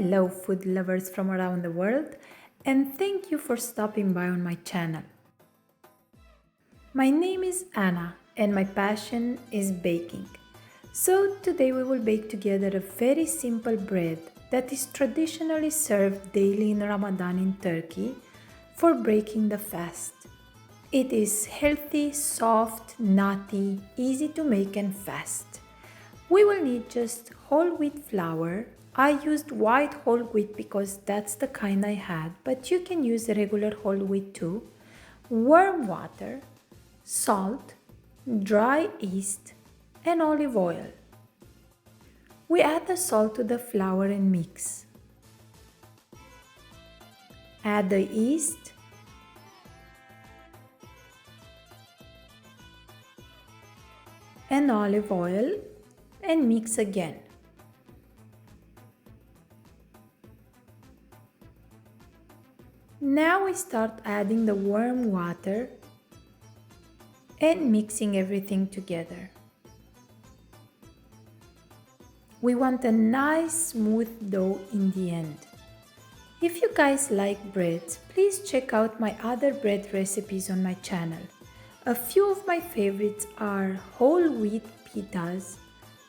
Hello food lovers from around the world, and thank you for stopping by on my channel. My name is Anna and my passion is baking. So today we will bake together a very simple bread that is traditionally served daily in Ramadan in Turkey for breaking the fast. It is healthy, soft, nutty, easy to make and fast. We will need just whole wheat flour. I used white whole wheat because that's the kind I had, but you can use regular whole wheat too. Warm water, salt, dry yeast, and olive oil. We add the salt to the flour and mix. Add the yeast, and olive oil and mix again. Now we start adding the warm water and mixing everything together. We want a nice smooth dough in the end. If you guys like breads, please check out my other bread recipes on my channel. A few of my favorites are whole wheat pitas,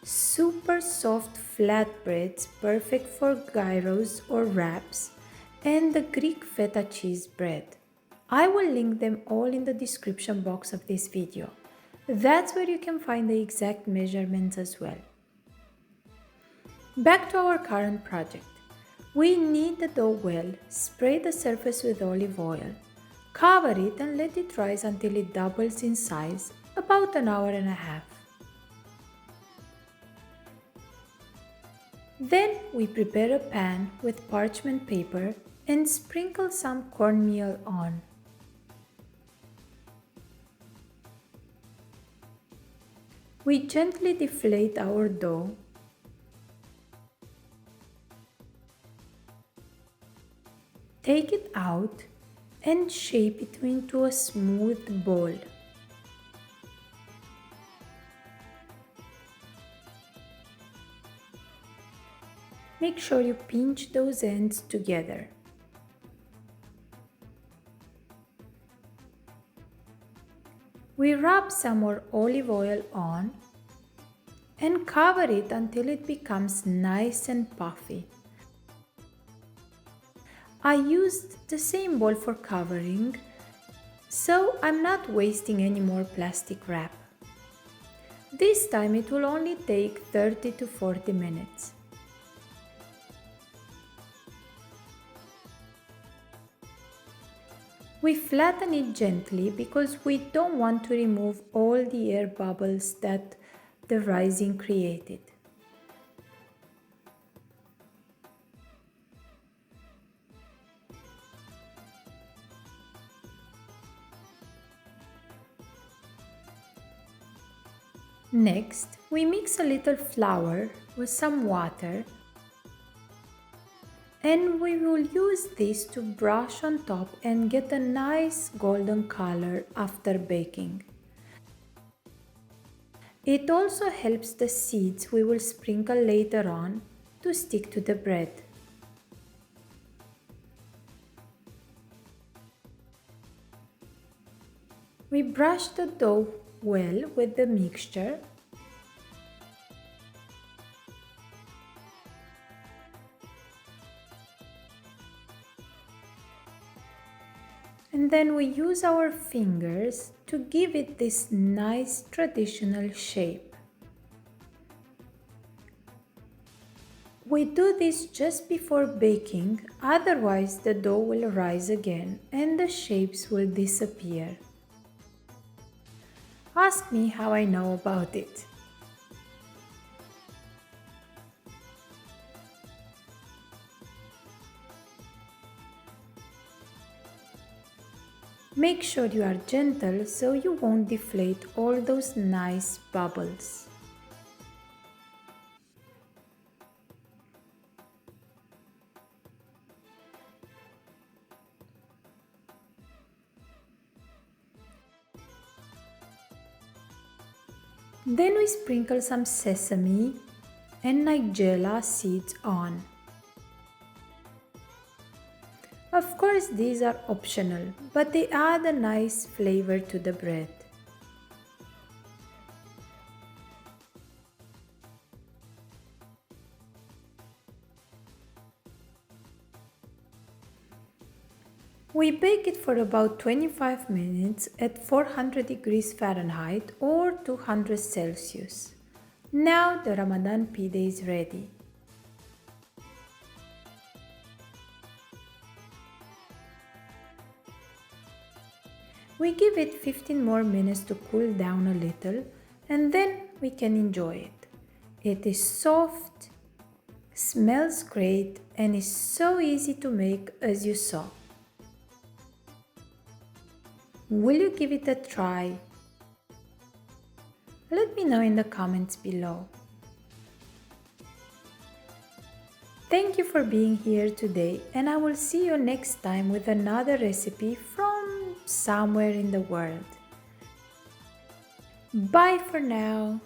super soft flatbreads perfect for gyros or wraps, and the Greek feta cheese bread. I will link them all in the description box of this video. That's where you can find the exact measurements as well. Back to our current project. We knead the dough well, spray the surface with olive oil, cover it and let it rise until it doubles in size, about an hour and a half. Then we prepare a pan with parchment paper and sprinkle some cornmeal on. We gently deflate our dough. Take it out and shape it into a smooth ball. Make sure you pinch those ends together. We rub some more olive oil on and cover it until it becomes nice and puffy. I used the same bowl for covering, so I'm not wasting any more plastic wrap. This time it will only take 30 to 40 minutes. We flatten it gently because we don't want to remove all the air bubbles that the rising created. Next, we mix a little flour with some water, and we will use this to brush on top and get a nice golden color after baking. It also helps the seeds we will sprinkle later on to stick to the bread. We brush the dough well with the mixture. And then we use our fingers to give it this nice traditional shape. We do this just before baking, otherwise the dough will rise again and the shapes will disappear. Ask me how I know about it. Make sure you are gentle so you won't deflate all those nice bubbles. Then we sprinkle some sesame and nigella seeds on. Of course, these are optional, but they add a nice flavor to the bread. We bake it for about 25 minutes at 400 degrees Fahrenheit or 200 Celsius. Now the Ramadan pide is ready. We give it 15 more minutes to cool down a little and then we can enjoy it. It is soft, smells great, and is so easy to make as you saw. Will you give it a try? Let me know in the comments below. Thank you for being here today, and I will see you next time with another recipe from somewhere in the world. Bye for now.